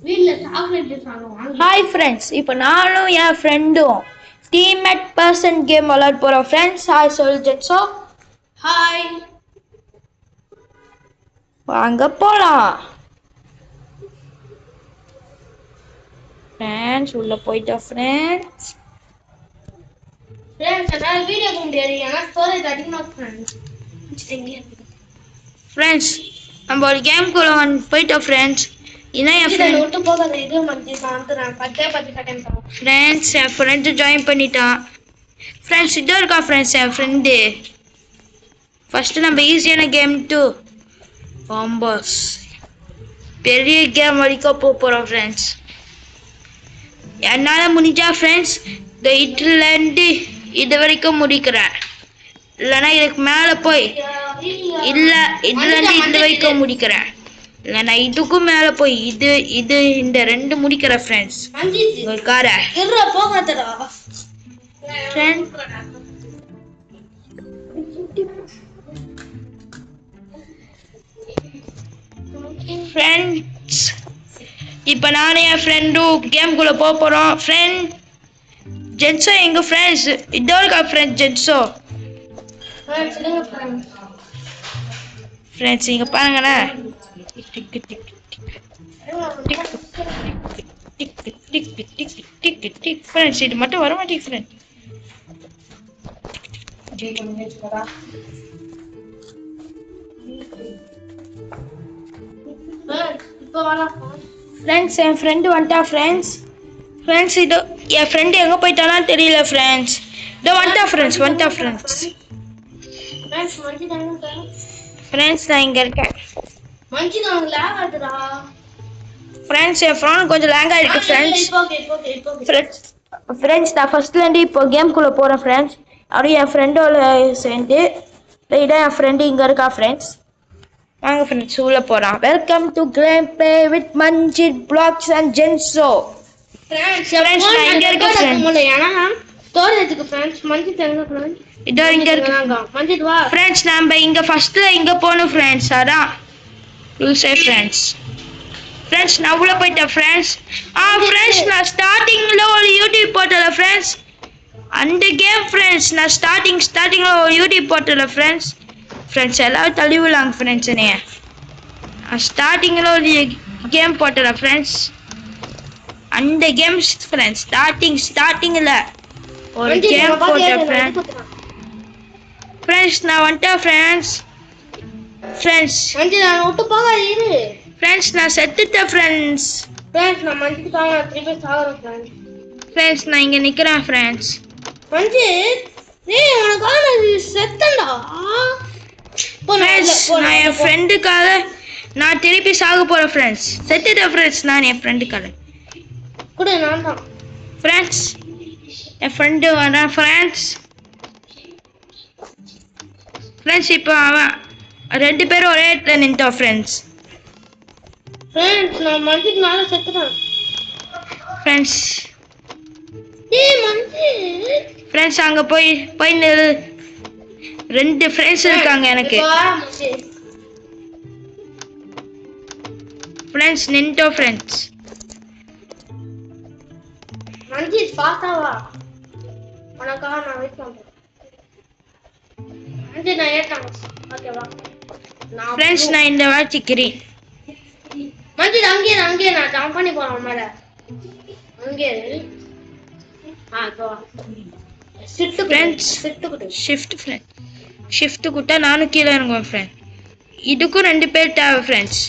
வீட்ல சாக்லேட் சாப்பிடுவாங்க. Hi friends, இப்போ நானும் என் ஃப்ரெண்டும் டீம்மேட் பர்சன் கேம் விளையாட போகிறோம் ஃப்ரெண்ட்ஸ். ஹாய் சொல்லு ஜெட்ஸோ. ஹாய். வாங்க போகலாம் ஃப்ரெண்ட்ஸ். உள்ளே போயிட்டோம் ஃப்ரெண்ட்ஸ். ஃப்ரெண்ட்ஸ் என்னால வீடியோ பண்ண முடியாது ஏன்னா ஸ்டோரேஜ் அதிகமாக ஃப்ரெண்ட்ஸ். ஃப்ரெண்ட்ஸ் நம்ம ஒரு கேம்குள்ளே போயிட்டோம் ஃப்ரெண்ட்ஸ். இதான் என் ஃப்ரெண்ட் விட்டு போகாத இது மந்தி நான் வந்துடுறேன் 10 செகண்ட் தான். ஃப்ரெண்ட்ஸ். என் ஃப்ரெண்டு ஜாயின் பண்ணிட்டான் ஃப்ரெண்ட்ஸ். இதோ இருக்கா ஃப்ரெண்ட்ஸ் என் ஃப்ரெண்டு. ஃபஸ்ட்டு நம்ம ஈஸியான கேம் டூ பாம்பஸ் பெரிய கேம் வரைக்கும் போகிறோம் ஃப்ரெண்ட்ஸ். என்னால் முடிஞ்சா ஃப்ரெண்ட்ஸ் இந்த இதுலேருந்து இது வரைக்கும் முடிக்கிறேன். இல்லைன்னா இதுக்கு மேலே போய் இல்லை இதுலேருந்து இது வரைக்கும் முடிக்கிறேன். இல்லைன்னா இதுக்கும் மேலே போய் இது இது இந்த ரெண்டு முடிக்கிறேன் ஃப்ரெண்ட்ஸ். ஒரு காரை போகாதடா ஃப்ரெண்ட்ஸ். இப்போ நானும் என் ஃப்ரெண்டும் கேம்குள்ளே போக போகிறோம் ஃப்ரெண்ட். ஜென்ஸோ எங்கள் ஃப்ரெண்ட்ஸ் இதோ இருக்கா ஃப்ரெண்ட் ஜென்ஸோ. ஃப்ரெண்ட்ஸ் இங்கே பாருங்கண்ணே. ஃப்ரெண்ட்ஸ் இது மட்டும் வர மாட்டேங்குது ஃப்ரெண்ட். இப்போ வரலாம் ஃப்ரெண்ட்ஸ் என் ஃப்ரெண்டு வந்துட்டா ஃப்ரெண்ட்ஸ். ஃப்ரெண்ட்ஸ் இதோ என் ஃப்ரெண்டு எங்கே போயிட்டானா தெரியல ஃப்ரெண்ட்ஸ். இதோ வந்துட்டா ஃப்ரெண்ட்ஸ் ஃப்ரெண்ட்ஸ். ஃப்ரெண்ட்ஸ் நான் இங்கே இருக்கேன் ஃப்ரெண்ட்ஸ். என் ஃபோன் கொஞ்சம் லேங் ஆகிருக்கு ஃப்ரெண்ட்ஸ். ஃப்ரெண்ட்ஸ் நான் ஃபஸ்ட்லேருந்து இப்போ கேம்குள்ளே போகிறேன் ஃப்ரெண்ட்ஸ். அப்படியே என் ஃப்ரெண்டோட சேர்ந்து இதான் என் ஃப்ரெண்டு இங்கே இருக்கா ஃப்ரெண்ட்ஸ். வாங்க ஃப்ரெண்ட்ஸ் உள்ளே போகிறான். Welcome to game play with Manjit blocks and ஜென்ஸோ. ஃப்ரெண்ட்ஸ் நான் இங்கே இருக்கேன் ஃப்ரெண்ட்ஸ். இதோ இங்கே இருக்கு ஃப்ரெண்ட்ஸ். நம்ம இங்கே ஃபஸ்ட்டில் இங்கே போகணும் ஃப்ரெண்ட்ஸ். அதான் ரூல்ஸே ஃப்ரெண்ட்ஸ். ஃப்ரெண்ட்ஸ் நான் உள்ளே போயிட்டேன் ஃப்ரெண்ட்ஸ். ஃப்ரெண்ட்ஸ் நான் ஸ்டார்டிங்கில் ஒரு யூடியூப் போட்டல ஃப்ரெண்ட்ஸ். அந்த கேம் ஃப்ரெண்ட்ஸ் நான் ஸ்டார்டிங்கில் ஒரு யூடியூப் போட்டல ஃப்ரெண்ட்ஸ். ஃப்ரெண்ட்ஸ் எல்லாரும் தள்ளி விடலாங்க ஃப்ரெண்ட்ஸ் என்னைய. ஸ்டார்டிங்கில் ஒரு கேம் போட்டல ஃப்ரெண்ட்ஸ். அந்த கேம்ஸ் ஃப்ரெண்ட்ஸ் ஸ்டார்டிங்கில் ஒரு கேம் போட்டேன் ஃப்ரெண்ட்ஸ். ஃப்ரெண்ட்ஸ் நான் வந்துட்டேன் ஃப்ரெண்ட்ஸ். ஃப்ரெண்ட்ஸ் விட்டு போகாது இரு ஃப்ரெண்ட்ஸ் நான் செத்துட்டேன் ஃப்ரெண்ட்ஸ். ஃப்ரெண்ட்ஸ் நான் மஞ்சிக்காக திருப்பி சாகுறேன் ஃப்ரெண்ட்ஸ். ஃப்ரெண்ட்ஸ் நான் இங்கே நிற்கிறேன் ஃப்ரெண்ட்ஸ். மஞ்சித் ஏய் உனக்காக நான் செத்தேன்டா. ஃப்ரெண்ட்ஸ் நான் என் ஃப்ரெண்டுக்காக நான் திருப்பி சாக போகிறேன் ஃப்ரெண்ட்ஸ். செத்துட்டேன் ஃப்ரெண்ட்ஸ் நான் என் ஃப்ரெண்டுக்காக. கூட நான் தான் ஃப்ரெண்ட்ஸ் என் ஃப்ரெண்டு வரான் ஃப்ரெண்ட்ஸ். ஃப்ரெண்ட்ஸ் இப்போ அவன் ரெண்டு பேரும் ஒரே இடத்துல நின்ட்டோம் ஃப்ரெண்ட்ஸ். ஃப்ரெண்ட்ஸ் நான் மஞ்சித் மேலே செத்துட்டேன் ஃப்ரெண்ட்ஸ். ஏய் மஞ்சித் ஃப்ரெண்ட்ஸ் அங்கே போய் நில்லு. ரெண்டு ஃப்ரெண்ட்ஸ் இருக்காங்க எனக்கு ஃப்ரெண்ட்ஸ். நின்ட்டோம் ஃப்ரெண்ட்ஸ். மஞ்சித் ஃபாஸ்டா வா உனக்காக நான் வெயிட் பண்றேன். மஞ்சித் நான் ஏறிட்டேன் ஓகேவா. ஃப்ரெண்ட்ஸ் நான் இந்த வாட்சிக்கிறேன். மஞ்சித் அங்கேயே நான் ஜம்ப் பண்ணி போறேன் மேல. அங்கே ஷிஃப்ட் குட்டா நானும் கீழே இறங்குவேன் ஃப்ரெண்ட். இதுக்கும் ரெண்டு பேர் தேவை ஃப்ரெண்ட்ஸ்.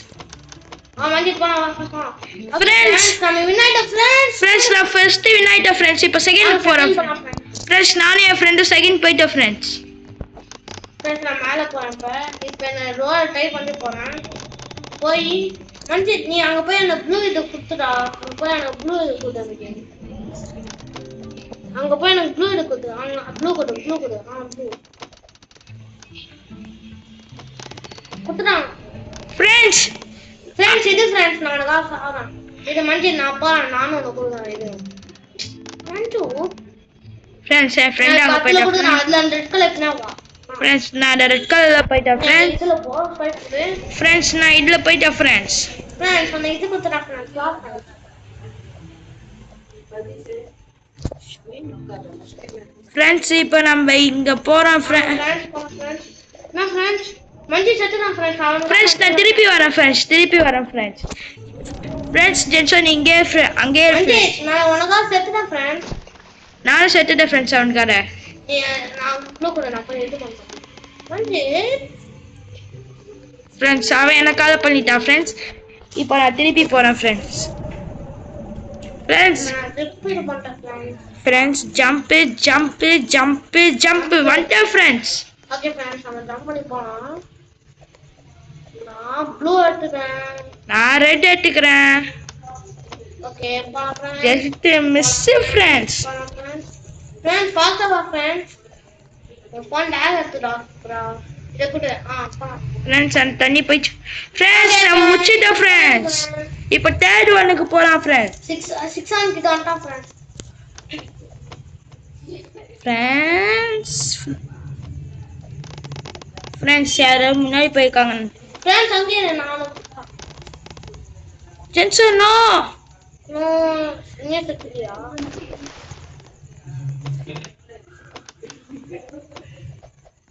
ஃப்ரெண்ட்ஸ் நான் ஃபர்ஸ்ட் வின் ஆயிட்டேன் ஃப்ரெண்ட்ஸ். இப்போ செகண்ட் போறேன் ஃப்ரெண்ட்ஸ். நானும் என் ஃப்ரெண்டும் செகண்ட் போயிட்டோம் ஃப்ரெண்ட்ஸ். நான் மேலே போறேன். இப்போ நான் ரோல் ட்ரை பண்ணி போறேன். போய் மஞ்சித் நீ அங்க போய் அந்த ப்ளூ இதை குடுத்துடா. அங்க போய் எனக்கு ப்ளூ இது கொடுத்து அங்க போய் எனக்கு ப்ளூ இது கொடுத்து ப்ளூ கொடு ப்ளூ குடுத்துட்டான் ஃப்ரெண்ட்ஸ். இது ஃப்ரெண்ட்ஸ் நான் உனக்காக சாகிறேன். இது மஞ்சித் நான் போறேன். நானும் உனக்கு கொடுக்குறேன். இது மஞ்சு ஃப்ரெண்ட்ஸ் என் ஃப்ரெண்ட் அங்கே போயிட்டேன். அதுல அந்த ரெட் கலர் என்னவா ஃப்ரெண்ட்ஸ் நான் ரெட் கலர்ல போயிட்டேன் ஃப்ரெண்ட்ஸ். இதுல போ ஃப்ரெண்ட்ஸ் நான் இதுல போயிட்டேன் ஃப்ரெண்ட்ஸ். ஃப்ரெண்ட்ஸ் அந்த இது குத்துறா ஃப்ரெண்ட்ஸ் வா ஃப்ரெண்ட்ஸ் இப்போ நம்ம இங்க போறோம் ஃப்ரெண்ட்ஸ் நான் ஃப்ரெண்ட்ஸ் மஞ்சி செத்துறான் ஃப்ரெண்ட்ஸ் அவன் ஃப்ரெண்ட்ஸ் நான் திருப்பி வரேன் ஃப்ரெண்ட்ஸ் ஃப்ரெண்ட்ஸ் ஜென்சன் இங்கே அங்கே மஞ்சி நான் உனக்கா செத்துறேன் ஃப்ரெண்ட்ஸ் நானும் செத்துட்டேன் ஃப்ரெண்ட்ஸ் அவனுக்காக நான் ப்ளூ கூட நான் போய் இது பண்றேன் மஞ்சி ஃப்ரெண்ட்ஸ் அவன் என்ன கால் பண்ணிட்டான் ஃப்ரெண்ட்ஸ் இப்போ நான் திருப்பி போறேன் ஃப்ரெண்ட்ஸ் நான் ரிப்பீட் பண்றேன் ஃப்ரெண்ட்ஸ் ஜம்ப் வந்துட்டேன் ஃப்ரெண்ட்ஸ் ஓகே ஃப்ரெண்ட்ஸ் நம்ம ஜம்ப் பண்ணி போலாம் நான் ப்ளூ எடுத்துக்கிறேன் நான் ரெட் எடுத்துக்கிறேன் ஓகே போலாம் friends just miss friends friends ஃபாஸ்டா வா ஃப்ரெண்ட்ஸ் என் ஃபோன் லேக் எடுத்துடா ப்ரோ இத கூட போலாம் ஃப்ரெண்ட்ஸ் அந்த தண்ணி போயிச்சு ஃப்ரெண்ட்ஸ் நான் முடிச்சிட்டேன் ஃப்ரெண்ட்ஸ் இப்போ தேர்ட் ஒன்னுக்கு போலாம் ஃப்ரெண்ட்ஸ் 6 ஆன் கிட்ட வந்துட்டோம் ஃப்ரெண்ட்ஸ் யாரோ முன்னாடி போயிருக்காங்க ஃப்ரெண்ட்ஸ் அங்கே நானும் ஜென்சன் நோ நீ செத்துறியா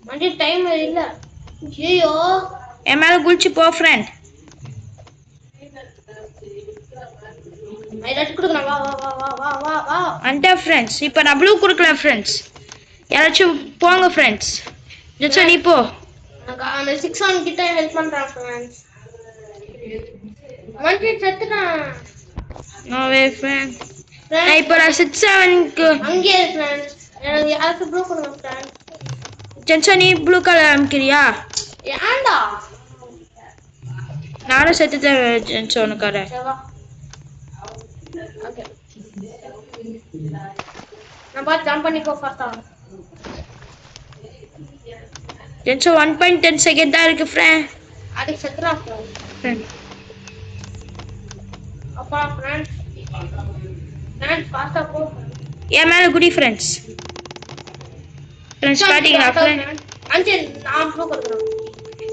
மண்டி டைம் இல்ல ஐயோ என் மேல குளிச்சு போ ஃப்ரெண்ட் ரெட் குடுக்குறேன் வா வா வா வா வா வா அந்த ஃப்ரெண்ட்ஸ் இப்போ நான் ப்ளூ கொடுக்கல ஃப்ரெண்ட்ஸ் யாராச்சும் போங்க ஃப்ரெண்ட்ஸ் ஜென்சன் நீ போ அந்த 6 ஆன் கிட்ட ஹெல்ப் பண்றான் ஃப்ரெண்ட்ஸ் மண்டி செத்துறான் நோ வே ஃப்ரெண்ட் இப்போ நான் 6-7க்கு அங்கே ஃப்ரெண்ட்ஸ் எனக்கு யாருக்கு ப்ளூ கொடுங்க ஃப்ரெண்ட்ஸ் ஜென்சன் நீ ப்ளூ கலர் அமுக்கிறியா ஏன்டா நானும் செத்துட்டேன் ஜென்சனுக்காக ஓகே நம்ம ஜம்ப் பண்ணிக்கோ ஃபாஸ்டா ஜென்சன் 1.10 செகண்ட் தான் இருக்கு ஃப்ரெண்ட் அதுக்கு செத்துறா ஃப்ரெண்ட் அப்பா ஃப்ரெண்ட்ஸ் ஃபாஸ்டா போ என் மேல குடி ஃப்ரெண்ட்ஸ் பாத்தீங்களா ஃப்ரெண்ட் அஞ்சு நான் ப்ளூ கொடுக்குறேன்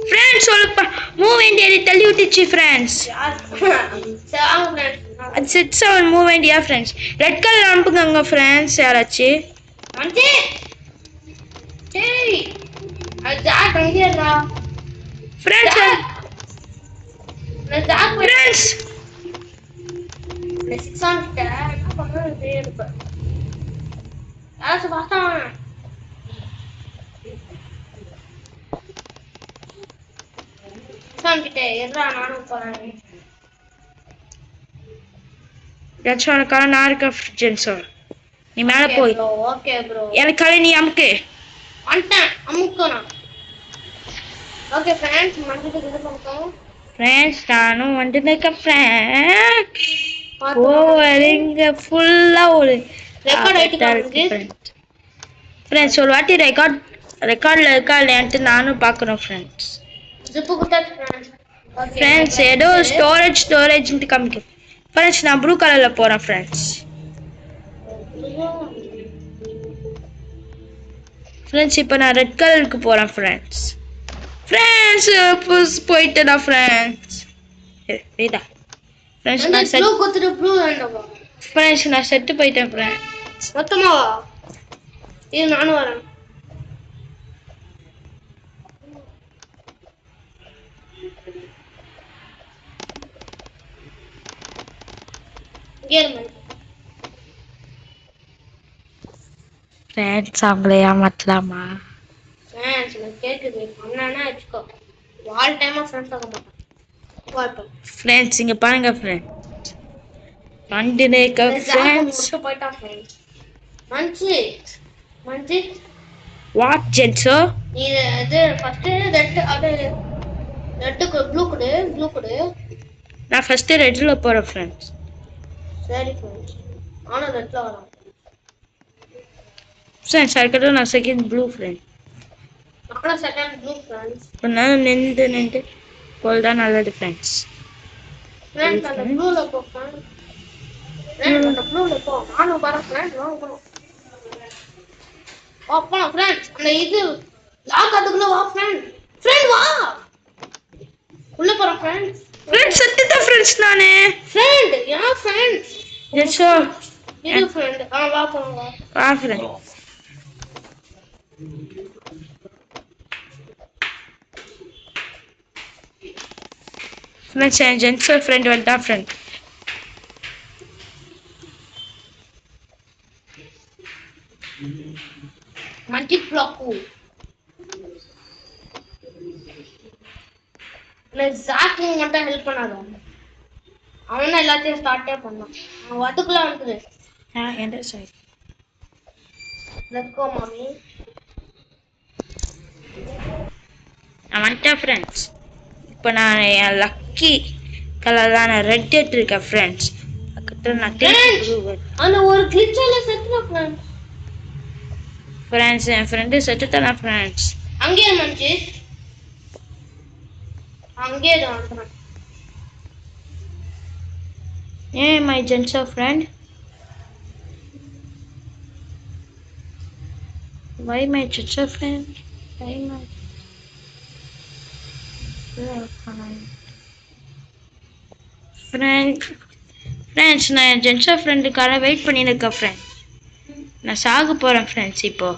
ஃப்ரெண்ட்ஸ் சொல்லுப்பா மூவ் வேண்டியது தள்ளி விட்டுச்சு ஃப்ரெண்ட்ஸ் அது 6-7 மூவ் வேண்டியா ஃப்ரெண்ட்ஸ் ரெட் கலர் அனுப்புங்க ஃப்ரெண்ட்ஸ் யாராச்சும் அஞ்சு சரி அது ஜாக் அங்கேடா ஃப்ரெண்ட்ஸ் நான் ஜாக் ஃப்ரெண்ட்ஸ் நான் 6 ஆன் கிட்ட என்ன பண்றது தெரியல யாராச்சும் ஃபாஸ்டா வாங்க கிட்ட எதுரா நானும் போறேன் ஜென்சனுக்காக நான் இருக்கேன் ஜென்சன் நீ மேல போய் ஓகே ப்ரோ எனக்காக நீ அமுக்கு வந்துட்டேன் அமுக்கணும் ஓகே ஃப்ரெண்ட்ஸ் மண்டிட்டு இது பண்ணிட்டோம் ஃப்ரெண்ட்ஸ் நானும் வந்துருக்கேன் ஃப்ரெண்ட் ஓவரிங்க ஃபுல்லா ஒரு ரெக்கார்ட் ஆயிட்டு ஃப்ரெண்ட்ஸ் ஒரு வாட்டி ரெக்கார்ட்ல இருக்கா இல்லையான்ட்டு நானும் பார்க்குறோம் ஃப்ரெண்ட்ஸ் ஜிப்பு குட்டாச்சு ஃப்ரெண்ட்ஸ் ஃப்ரெண்ட்ஸ் ஏதோ ஸ்டோரேஜ்ன்ட்டு காமிக்கும் ஃப்ரெண்ட்ஸ் நான் ப்ளூ கலர்ல போறேன் ஃப்ரெண்ட்ஸ் இப்போ நான் ரெட் கலருக்கு போறேன் ஃப்ரெண்ட்ஸ் போயிட்டேடா ஃப்ரெண்ட்ஸ் இதா ஃப்ரெண்ட்ஸ் நான் ப்ளூ குத்துட்டு ப்ளூ வேண்டாமா ஃப்ரெண்ட்ஸ் நான் செத்து போயிட்டேன் ஃப்ரெண்ட்ஸ் மொத்தமாவா இது நானும் வரேன் ஃப்ரெண்ட்ஸ் அவங்கள ஏமாத்தலாமா ஃப்ரெண்ட்ஸ் நான் கேக்குது பண்ணானா வச்சுக்கோ வால் டைமா ஃப்ரெண்ட்ஸ் ஆக மாட்டேன் ஃப்ரெண்ட்ஸ் இங்க பாருங்க ஃப்ரெண்ட்ஸ் கண்டினேக்க ஃப்ரெண்ட்ஸ் போய்ட்டான் ஃப்ரெண்ட்ஸ் மஞ்சி வாட் ஜென்சோ நீ இது ஃபர்ஸ்ட் ரெட் அது ரெட்டுக்கு ப்ளூ கொடு நான் ஃபர்ஸ்ட் ரெட்ல போறேன் ஃப்ரெண்ட்ஸ் சரி ஃப்ரெண்ட்ஸ் ஆனா ரெட்ல வரேன் ஃப்ரெண்ட்ஸ் அதுக்கப்புறம் நான் செகண்ட் ப்ளூ ஃப்ரெண்ட் நானும் செகண்ட் ப்ளூ ஃப்ரெண்ட்ஸ் நான் நின்று போல் தான் நல்லது ஃப்ரெண்ட்ஸ் ஃப்ரெண்ட்ஸ் அந்த ப்ளூல போ ஃப்ரெண்ட்ஸ் அந்த ப்ளூல போ நானும் வரேன் ஃப்ரெண்ட்ஸ் வாங்க அப்பா ஃப்ரெண்ட்ஸ் அந்த இது லாக் அதுக்குள்ள வா ஃப்ரெண்ட் வா உள்ள போறோம் ஃப்ரெண்ட்ஸ் ஃப்ரெண்ட்ஸ் செத்துட்டேன் ஃப்ரெண்ட்ஸ் நானு. ஃப்ரெண்ட் யா ஃப்ரெண்ட் ஜென்சோ இது ஃப்ரெண்ட் வா போலாம் வா வா ஃப்ரெண்ட். ஃப்ரெண்ட்ஸ் என் ஜென்சோ ஃப்ரெண்ட் வந்துட்டா ஃப்ரெண்ட். மஞ்சித் பிளாக்கு ஜாக் நீ மட்டும் ஹெல்ப் பண்ணாத. அவன் எல்லாத்தையும் ஸ்டார்ட்டே பண்ணான். அவன் அதுக்குள்ள வந்துரு. எந்த சைடு லெட்ஸ் கோ மாமி. நான் வந்துட்டேன் ஃப்ரெண்ட்ஸ். இப்போ நான் என் லக்கி கலரான ரெட் எடுத்துருக்கேன் ஃப்ரெண்ட்ஸ். பக்கத்தில் நான் அந்த ஒரு கிளிச்சால செத்துறேன் ஃப்ரெண்ட்ஸ். ஃப்ரெண்ட்ஸ் என் ஃப்ரெண்டு செத்துட்டானா ஃப்ரெண்ட்ஸ். அங்கேயே மஞ்சி அங்கேயே வந்துடுறேன். Hey, my Jenso friend. Why my Jenso friend? Why my... Friends, நான் ஜென்சோ ஃப்ரெண்டுக்காக வெயிட் பண்ணிட்டு இருக்கேன் ஃப்ரெண்ட். நான் சாக போறேன் ஃப்ரெண்ட்ஸ் இப்போ.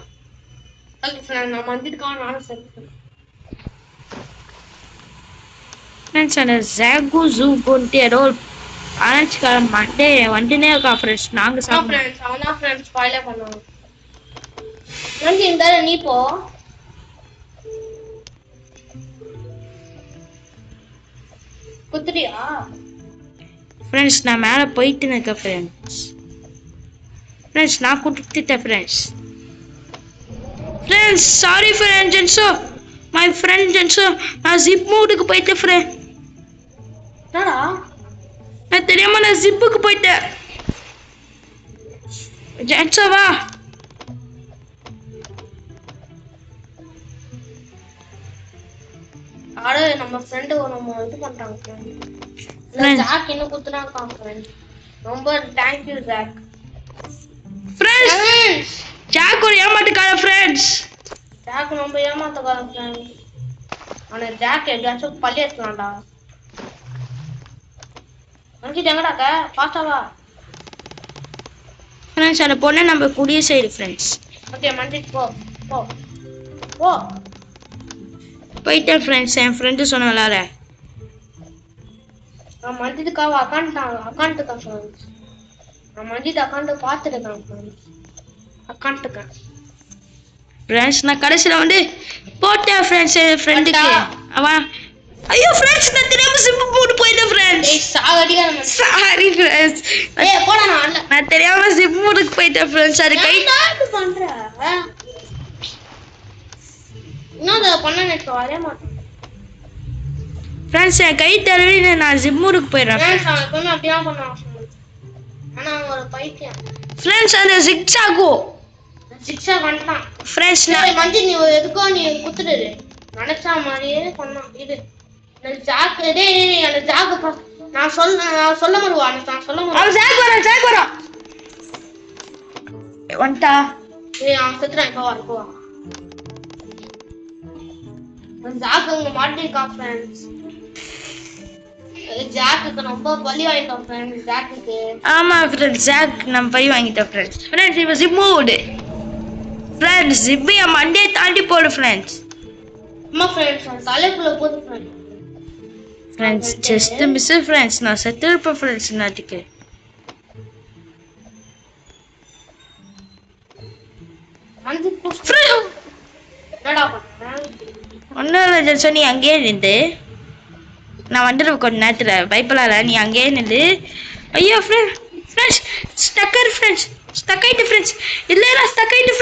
ஓகே ஃப்ரெண்ட் நான் மஞ்சித்துக்காக நானும் செத்துறேன். ஃப்ரெண்ட்ஸ் அந்த ஜாகு ஜூகுன்ட்டு ஏதோ ஆரஞ்சுக்கார மண்டே வந்துனே இருக்கா ஃப்ரெண்ட்ஸ். நாங்க சாப்பிடுறோம் ஃப்ரெண்ட்ஸ் அவனா ஃப்ரெண்ட்ஸ் ஸ்பாயிலர் பண்ணுவாங்க. மஞ்சி இந்த நீ போ. குத்துறியா ஃப்ரெண்ட்ஸ்? நான் மேலே போயிட்டு இருக்கேன் ஃப்ரெண்ட்ஸ். ஃப்ரெண்ட்ஸ் நான் குடுத்துட்டேன் ஃப்ரெண்ட்ஸ். ஃப்ரெண்ட்ஸ் சாரி ஃப்ரெண்ட் ஜென்சோ, மை ஃப்ரெண்ட் ஜென்சோ. நான் ஜிப் மூடுக்கு போயிட்டேன் ஃப்ரெண்ட். என்னடா நான் தெரியாம நான் ஜிப்புக்கு போயிட்டேன். ஜென்சோ வா. ஆளு நம்ம ஃப்ரெண்ட் நம்ம இது பண்றாங்க ஃப்ரெண்ட். ஜாக் என்ன குத்துறாங்க ஃப்ரெண்ட். ரொம்ப thank you Jack. Friends Jack ஒரு ஏமாத்துக்கார ஃப்ரெண்ட்ஸ். ஜாக் ரொம்ப ஏமாத்துக்கார ஃப்ரெண்ட். ஆனா ஜாக் எதாச்சும் பள்ளி ஏத்தலாம்டா. அங்க எங்கடாக்க பாஸ்டா வா. ஃப்ரெண்ட்ஸ் அந்த பொண்ணை நம்ம குடிய சைடு ஃப்ரெண்ட்ஸ். ஓகே மஞ்சித் போ போ போ. போயிட்டேன் ஃப்ரெண்ட்ஸ். என் ஃப்ரெண்டு சொன்னால நான் மஞ்சித்துக்காக அக்கௌண்ட்டுக்கா ஃப்ரெண்ட்ஸ். நான் மஞ்சித் அக்கௌண்ட் பார்த்துருக்கேன் ஃப்ரெண்ட்ஸ். அக்கௌண்ட்டுக்கு ஃப்ரெண்ட்ஸ் நான் கடைசியில் வந்து போட்டேன் ஃப்ரெண்ட்ஸ் என் ஃப்ரெண்டுக்கு. அவன் ஐயோ ஃப்ரெண்ட்ஸ் நான் தெரியாம சிம்பு போட்டு போயிட்டேன் ஃப்ரெண்ட்ஸ். சாகடியா sorry friends. ஏய் போடா நான் தெரியாம சிம்பு போட்டு போயிட்டேன் ஃப்ரெண்ட்ஸ். அது கை என்ன பண்ற? இன்னொரு பண்ண எனக்கு வரவே மாட்டேன் ஃப்ரெண்ட்ஸ். என் கை தடவி நான் ஜிம்மூருக்கு போயிடுறேன் ஃப்ரெண்ட்ஸ். அவன் எப்பவுமே அப்படிதான் பண்ணுவான் ஃப்ரெண்ட்ஸ். ஆனா அவன் ஒரு பைத்தியம் ஃப்ரெண்ட்ஸ். அந்த ஜிக்ஸாகோ சிக்ஸா பண்ணிட்டான் ஃப்ரெண்ட்ஸ். நான் மஞ்சி நீ எதுக்கோ நீ குத்துடு நினைச்சா மாதிரியே பண்ணான். இது ஜாக் டேய் அந்த ஜாக் நான் சொல்ல வருவா. நான் சொல்ல வருவா. அவன் ஜாக் வரான் வந்துட்டா. ஏய் அவன் செத்துறான். இப்போ வா ஜாக் அங்க மாட்டிருக்கான் ஃப்ரெண்ட்ஸ். ஜாக்குக்கு ரொம்ப பலி வாங்கிட்டோம் ஃப்ரெண்ட்ஸ். ஜாக்குக்கு ஆமா ஃப்ரெண்ட்ஸ் ஜாக் நம்ம பை வாங்கிட்டோம் ஃப்ரெண்ட்ஸ். ஃப்ரெண்ட்ஸ் இப்போ ஜிப் மூடு ஃப்ரெண்ட்ஸ். ஜிப் என் மண்டே தாண்டி போடு ஃப்ரெண்ட்ஸ். அம்மா ஃப்ரெண்ட்ஸ் தலைக்குள்ள போகுது friends. Friends just miss friends. நான் செத்து இருப்பேன் ஃப்ரெண்ட்ஸ் நாட்டுக்கு. என்னடா பண்ண ஒன்றும் இல்லை ஜென்சோ. நீ அங்கேயே நின்று நான் வந்துடுவேன் கொஞ்ச நேரத்தில். பயப்படாத நீ அங்கேயே நின்று. ஐயோ ஃப்ரெண்ட்ஸ் ஸ்டக்கர் ஃப்ரெண்ட்ஸ். ஸ்டக் ஆயிட்டு ஃப்ரெண்ட்ஸ். இல்லைடா ஸ்டக் ஆயிட்டு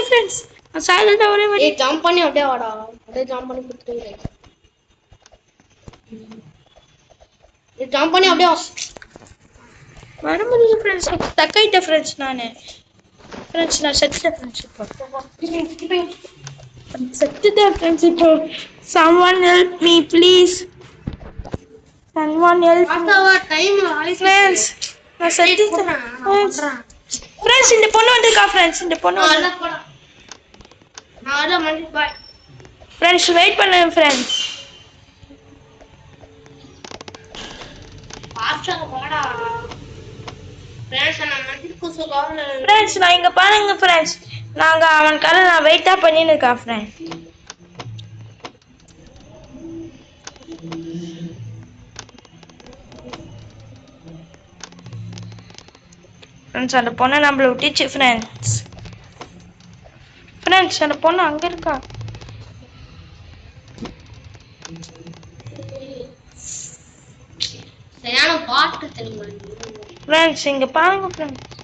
ஃப்ரெண்ட்ஸ். நான் சாகல்டா ஒரே மாதிரி. ஏய் ஜம்ப் பண்ணி அப்படியே வாடா. அப்படியே ஜம்ப் பண்ணி குத்துறீங்க. ஏய் ஜம்ப் பண்ணி அப்படியே வர முடியல ஃப்ரெண்ட்ஸ். ஸ்டக் ஆயிட்டேன் ஃப்ரெண்ட்ஸ் நான். ஃப்ரெண்ட்ஸ் நான் செத்துட்டேன் ஃப்ரெண்ட்ஸ். இப்போ செத்துட்டேன் ஃப்ரெண்ட்ஸ். இப்போ someone help me please. someone help me பாத்தாவா டைம் friends. நான் செத்துட்டேன் ஃப்ரெண்ட்ஸ். இந்த பொண்ணு வந்திருக்கா ஃப்ரெண்ட்ஸ். இந்த பொண்ணு நான் வர மணி பாய் ஃப்ரெண்ட்ஸ் வெயிட் பண்ணுங்க ஃப்ரெண்ட்ஸ். ஃபாஸ்டா போடா ஃப்ரெண்ட்ஸ் நான் மஞ்சித் குசு கவர்ல ஃப்ரெண்ட்ஸ் நான் இங்க பாருங்க ஃப்ரெண்ட்ஸ் நாங்க அவனுக்காக நான் வெயிட்டா பண்ணின்னு இருக்கேன் ஃப்ரெண்ட் ஃப்ரெண்ட்ஸ் அந்த பொண்ணை நம்மள விட்டுச்சு ஃப்ரெண்ட்ஸ் ஃப்ரெண்ட்ஸ் அந்த பொண்ணு அங்க இருக்கா சரியான பாட்டு தெரியுமா ஃப்ரெண்ட்ஸ் இங்க பாருங்க ஃப்ரெண்ட்ஸ்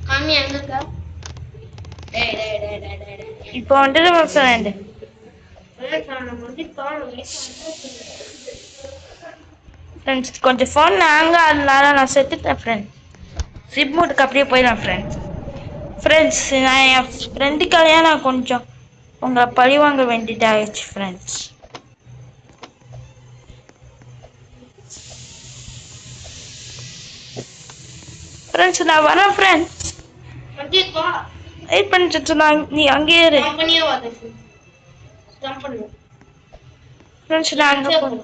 காமி எங்க இருக்கா டேய் டேய் டேய் டேய் டேய் இப்போ வந்துடுவேன் ஃப்ரெண்ட் ஃப்ரெண்ட்ஸ் நான் மஞ்சித் காணோம் ஃப்ரெண்ட்ஸ் கொஞ்சம் ஃபோன் ஹேங் ஆனதுனால நான் செத்துட்டேன் ஃப்ரெண்ட் சிப் மூட்டுக்கு அப்படியே போயிடலாம் ஃப்ரெண்ட்ஸ் ஃப்ரெண்ட்ஸ் நான் என் ஃப்ரெண்டுக்காலையா நான் கொஞ்சம் உங்களை பழி வாங்க வேண்டியதாகிடுச்சு ஃப்ரெண்ட்ஸ் ஃப்ரெண்ட்ஸ் நான் வரேன் ஃப்ரெண்ட்ஸ் மஞ்சித் வா வெயிட் பண்ணிட்டு நான் நீ அங்கேயே இரு கம்பெனியே வாங்க ஸ்டாப் பண்ணு ஃப்ரெண்ட்ஸ் நான் அங்கே போகிறேன்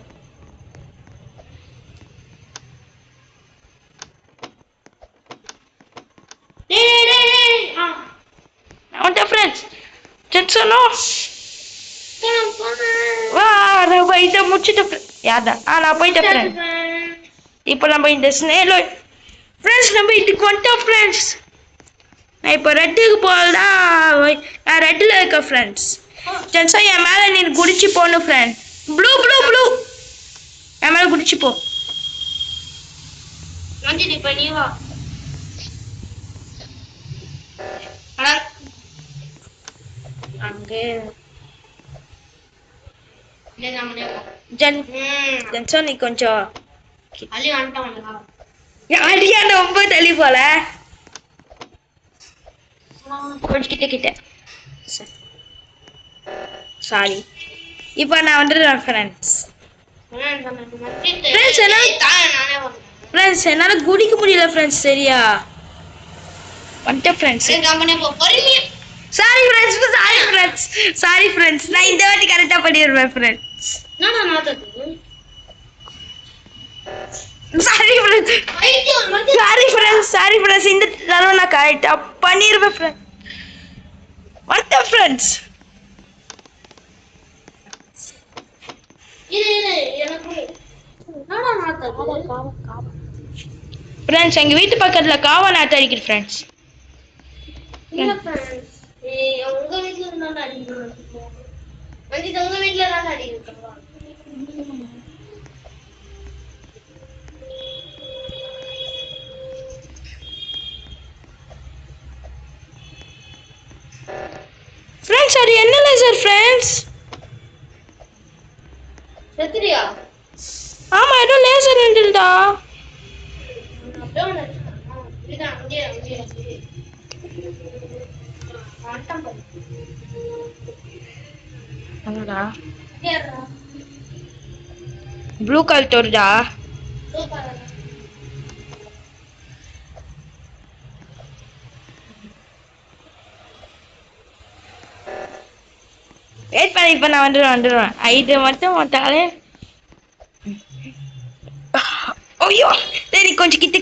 டேய் டேய் டேய் வந்துட்டேன் ஃப்ரெண்ட்ஸ் ஜென்சனோ நான் போறேன் வா நான் இதை முடிச்சுட்டு யாரா நான் போயிட்டேன் ஃப்ரெண்ட் இப்போ நம்ம இந்த ஸ்னேலோ ஃப்ரெண்ட்ஸ் நம்ம இதுக்கு வந்துட்டோம் ஃப்ரெண்ட்ஸ் நான் இப்போ ரெட்டுக்கு போகலன்னா நான் ரெட்டில் இருக்கேன் ஃப்ரெண்ட்ஸ் ஜென்சா என் மேலே நீ குடிச்சு போகணும் ஃப்ரெண்ட் ப்ளூ ப்ளூ ப்ளூ என் மேலே குடிச்சு போ மஞ்சித் இப்ப நீ வா அங்கே ஜென்சா நீ கொஞ்சம் அள்ளி வந்துட்டான் அடியா ரொம்ப தள்ளி போல கொஞ்சம் கிட்ட சாரி இப்போ நான் வந்துடுறேன் ஃப்ரெண்ட்ஸ் ஃப்ரெண்ட்ஸ் என்னால் குடிக்க முடியல ஃப்ரெண்ட்ஸ் சரியா வந்துட்டேன் ஃப்ரெண்ட்ஸ் சாரி ஃப்ரெண்ட்ஸ் நான் இந்த வாட்டி கரெக்டாக பண்ணிடுவேன் ஃப்ரெண்ட்ஸ் சாரி ஃப்ரெண்ட்ஸ் இந்த தடவை நான் கரெக்டாக பண்ணிடுவேன் ஃப்ரெண்ட்ஸ் வந்துட்டேன் ஃப்ரெண்ட்ஸ் ஃப்ரெண்ட்ஸ் எங்கள் வீட்டு பக்கத்தில் காவா நாட்டு அடிக்குது ஃப்ரெண்ட்ஸ் உங்க வீட்டுல இருந்தாலும் அடிக்கணும் மஞ்சித் உங்க வீட்டுல தான் அடிக்கிறோம் ஃப்ரெண்ட்ஸ் அது என்ன லேசர் ஃப்ரெண்ட்ஸ் செத்துறியா ஆமா ஏதோ லேசர் இருந்துடா என்னடா ப்ளூ கலர் தோடுடா வெயிட் பண்ணி இப்போ நான் வந்துடுவேன் இது மட்டும் மாட்டாலே ஐயோ சரி கொஞ்சம் கிட்ட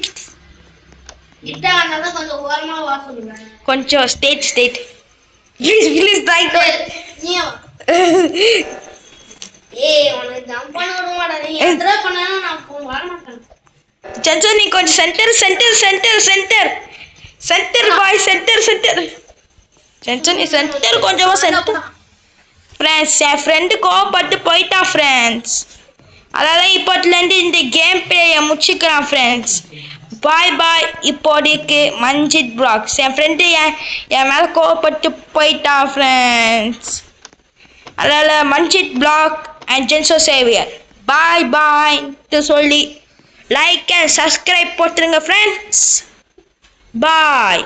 கொஞ்சம் ஓரமா வா சொல்லுவேன் கொஞ்சம் ஸ்டேட் ப்ளீஸ் ஏய் உனக்கு ஜம்ப் பண்ண விட மாட்டேன் நீ எத்தனை பண்ணாலும் நான் வர மாட்டேன் ஜென்சோ நீ கொஞ்சம் சென்டர் பாய் சென்டர் ஜென்சோ நீ சென்டர் கொஞ்சமா சென்டர் ஃப்ரெண்ட்ஸ் என் ஃப்ரெண்டு கோவப்பட்டு போயிட்டா ஃப்ரெண்ட்ஸ் அதெல்லாம் இப்போத்துலேருந்து இந்த கேம் பிளேயை முடிச்சுக்கிறான் ஃப்ரெண்ட்ஸ் பாய் இப்போதைக்கு மஞ்சித் பிளாக்ஸ் என் ஃப்ரெண்டு என் மேலே கோவப்பட்டு போயிட்டான் ஃப்ரெண்ட்ஸ் அதனால் மஞ்சித் பிளாக் அண்ட் ஜென்சோ சேவியர் பாய்ட்டு சொல்லி லைக் அண்ட் சப்ஸ்கிரைப் போட்டுருங்க ஃப்ரெண்ட்ஸ் பாய்